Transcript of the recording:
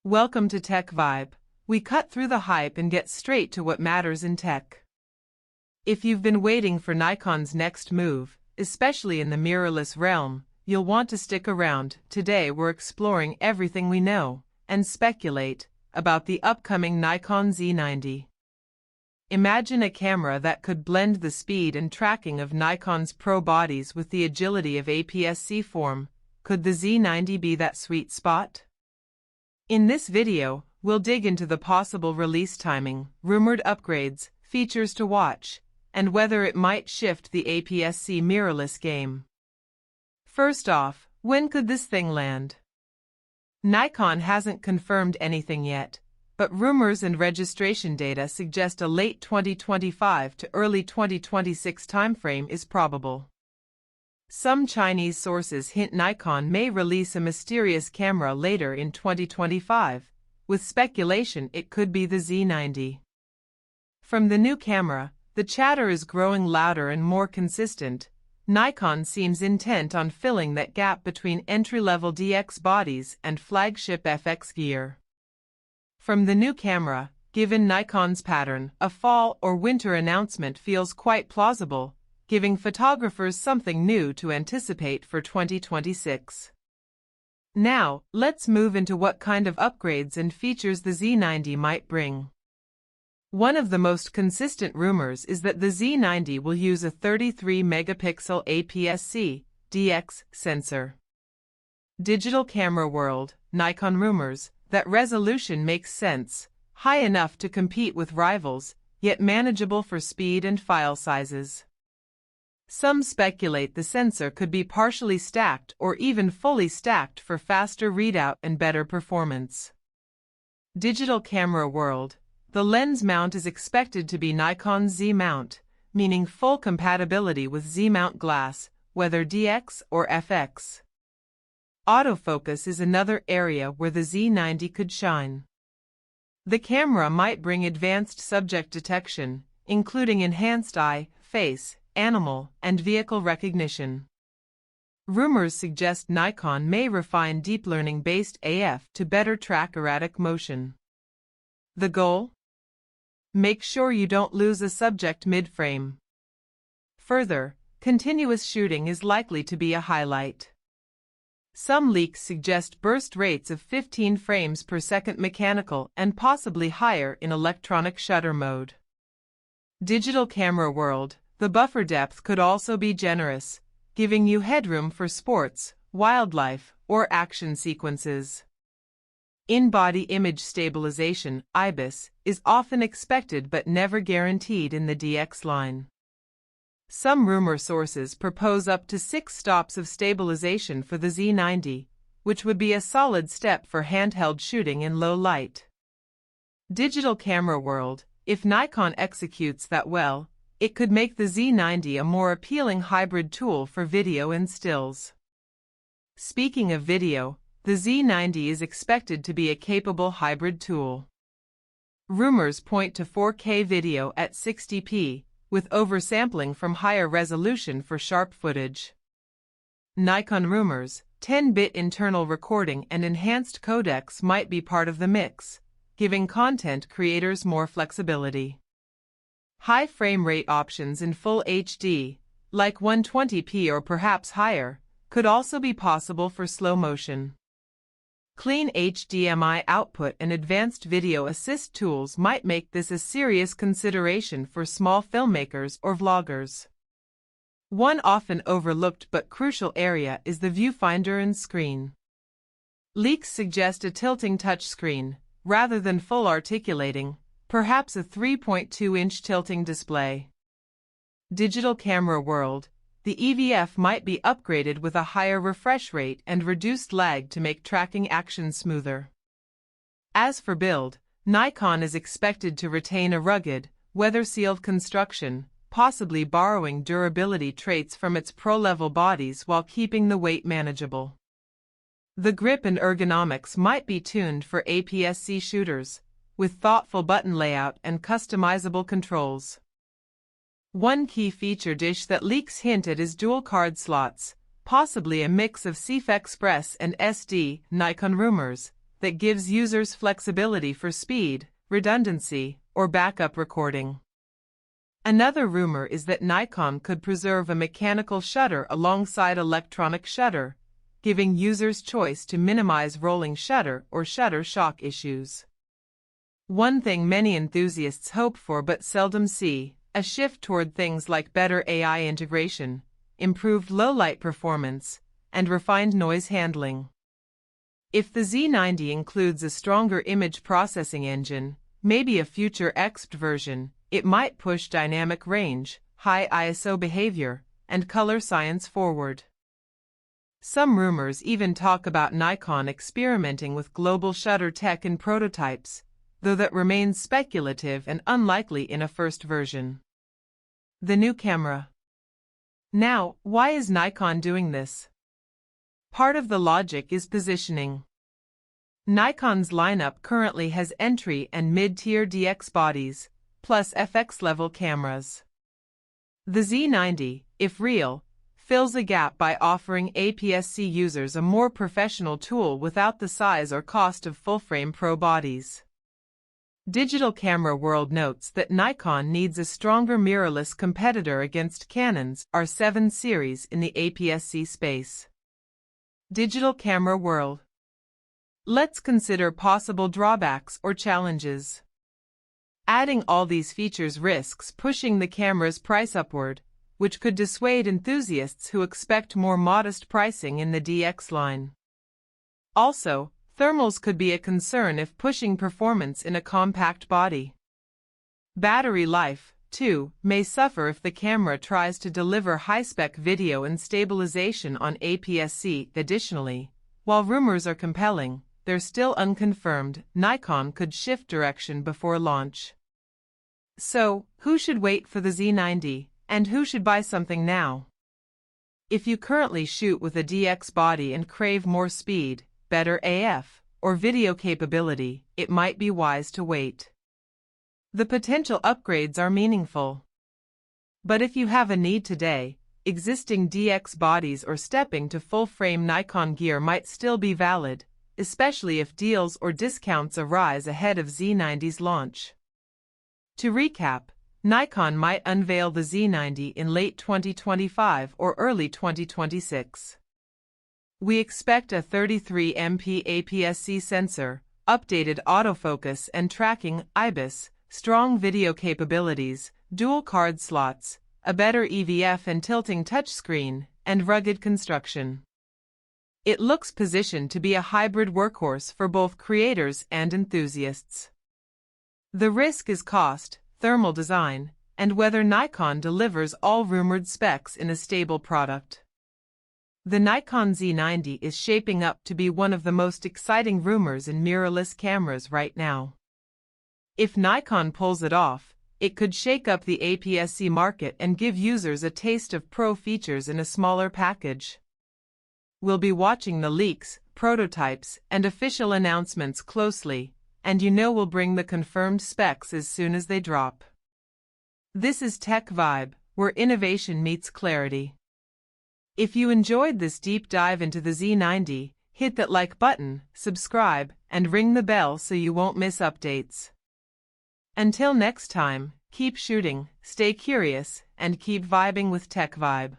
Welcome to Tech Vibe. We cut through the hype and get straight to what matters in tech. If you've been waiting for Nikon's next move, especially in the mirrorless realm, you'll want to stick around. Today we're exploring everything we know and speculate about the upcoming Nikon Z90. Imagine a camera that could blend the speed and tracking of Nikon's pro bodies with the agility of APS-C form. Could the Z90 be that sweet spot? In this video, we'll dig into the possible release timing, rumored upgrades, features to watch, and whether it might shift the APS-C mirrorless game. First off, when could this thing land? Nikon hasn't confirmed anything yet, but rumors and registration data suggest a late 2025 to early 2026 timeframe is probable. Some Chinese sources hint Nikon may release a mysterious camera later in 2025, with speculation it could be the Z90. From the new camera, the chatter is growing louder and more consistent. Nikon seems intent on filling that gap between entry-level DX bodies and flagship FX gear. From the new camera, given Nikon's pattern, a fall or winter announcement feels quite plausible, giving photographers something new to anticipate for 2026. Now, let's move into what kind of upgrades and features the Z90 might bring. One of the most consistent rumors is that the Z90 will use a 33-megapixel APS-C DX sensor. Digital camera world, Nikon rumors that resolution makes sense, high enough to compete with rivals, yet manageable for speed and file sizes. Some speculate the sensor could be partially stacked or even fully stacked for faster readout and better performance. Digital camera world, the lens mount is expected to be Nikon Z mount, meaning full compatibility with Z mount glass, whether DX or FX. Autofocus is another area where the Z90 could shine. The camera might bring advanced subject detection, including enhanced eye, face, animal, and vehicle recognition. Rumors suggest Nikon may refine deep learning-based AF to better track erratic motion. The goal? Make sure you don't lose a subject mid-frame. Further, continuous shooting is likely to be a highlight. Some leaks suggest burst rates of 15 frames per second mechanical and possibly higher in electronic shutter mode. Digital camera world, the buffer depth could also be generous, giving you headroom for sports, wildlife, or action sequences. In-body image stabilization, IBIS, is often expected but never guaranteed in the DX line. Some rumor sources propose up to 6 stops of stabilization for the Z90, which would be a solid step for handheld shooting in low light. Digital camera world, if Nikon executes that well, it could make the Z90 a more appealing hybrid tool for video and stills. Speaking of video, the Z90 is expected to be a capable hybrid tool. Rumors point to 4K video at 60p, with oversampling from higher resolution for sharp footage. Nikon rumors, 10-bit internal recording and enhanced codecs might be part of the mix, giving content creators more flexibility. High frame rate options in full HD, like 120p or perhaps higher, could also be possible for slow motion. Clean HDMI output and advanced video assist tools might make this a serious consideration for small filmmakers or vloggers. One often overlooked but crucial area is the viewfinder and screen. Leaks suggest a tilting touchscreen, rather than full articulating, perhaps a 3.2-inch tilting display. Digital camera world, the EVF might be upgraded with a higher refresh rate and reduced lag to make tracking action smoother. As for build, Nikon is expected to retain a rugged, weather-sealed construction, possibly borrowing durability traits from its pro-level bodies while keeping the weight manageable. The grip and ergonomics might be tuned for APS-C shooters, with thoughtful button layout and customizable controls. One key feature dish that leaks hint at is dual card slots, possibly a mix of CF Express and SD. Nikon rumors that gives users flexibility for speed, redundancy, or backup recording. Another rumor is that Nikon could preserve a mechanical shutter alongside electronic shutter, giving users choice to minimize rolling shutter or shutter shock issues. One thing many enthusiasts hope for but seldom see, a shift toward things like better AI integration, improved low-light performance, and refined noise handling. If the Z90 includes a stronger image processing engine, maybe a future XP version, it might push dynamic range, high ISO behavior, and color science forward. Some rumors even talk about Nikon experimenting with global shutter tech in prototypes, though that remains speculative and unlikely in a first version. The new camera. Now, why is Nikon doing this? Part of the logic is positioning. Nikon's lineup currently has entry and mid-tier DX bodies, plus FX-level cameras. The Z90, if real, fills a gap by offering APS-C users a more professional tool without the size or cost of full-frame pro bodies. Digital Camera World notes that Nikon needs a stronger mirrorless competitor against Canon's R7 series in the APS-C space. Digital Camera World. Let's consider possible drawbacks or challenges. Adding all these features risks pushing the camera's price upward, which could dissuade enthusiasts who expect more modest pricing in the DX line. Also, thermals could be a concern if pushing performance in a compact body. Battery life, too, may suffer if the camera tries to deliver high-spec video and stabilization on APS-C. Additionally, while rumors are compelling, they're still unconfirmed. Nikon could shift direction before launch. So, who should wait for the Z90, and who should buy something now? If you currently shoot with a DX body and crave more speed, better AF, or video capability, it might be wise to wait. The potential upgrades are meaningful. But if you have a need today, existing DX bodies or stepping to full-frame Nikon gear might still be valid, especially if deals or discounts arise ahead of Z90's launch. To recap, Nikon might unveil the Z90 in late 2025 or early 2026. We expect a 33MP APS-C sensor, updated autofocus and tracking IBIS, strong video capabilities, dual card slots, a better EVF and tilting touchscreen, and rugged construction. It looks positioned to be a hybrid workhorse for both creators and enthusiasts. The risk is cost, thermal design, and whether Nikon delivers all rumored specs in a stable product. The Nikon Z90 is shaping up to be one of the most exciting rumors in mirrorless cameras right now. If Nikon pulls it off, it could shake up the APS-C market and give users a taste of pro features in a smaller package. We'll be watching the leaks, prototypes, and official announcements closely, and we'll bring the confirmed specs as soon as they drop. This is Tech Vibe, where innovation meets clarity. If you enjoyed this deep dive into the Z90, hit that like button, subscribe, and ring the bell so you won't miss updates. Until next time, keep shooting, stay curious, and keep vibing with Tech Vibe.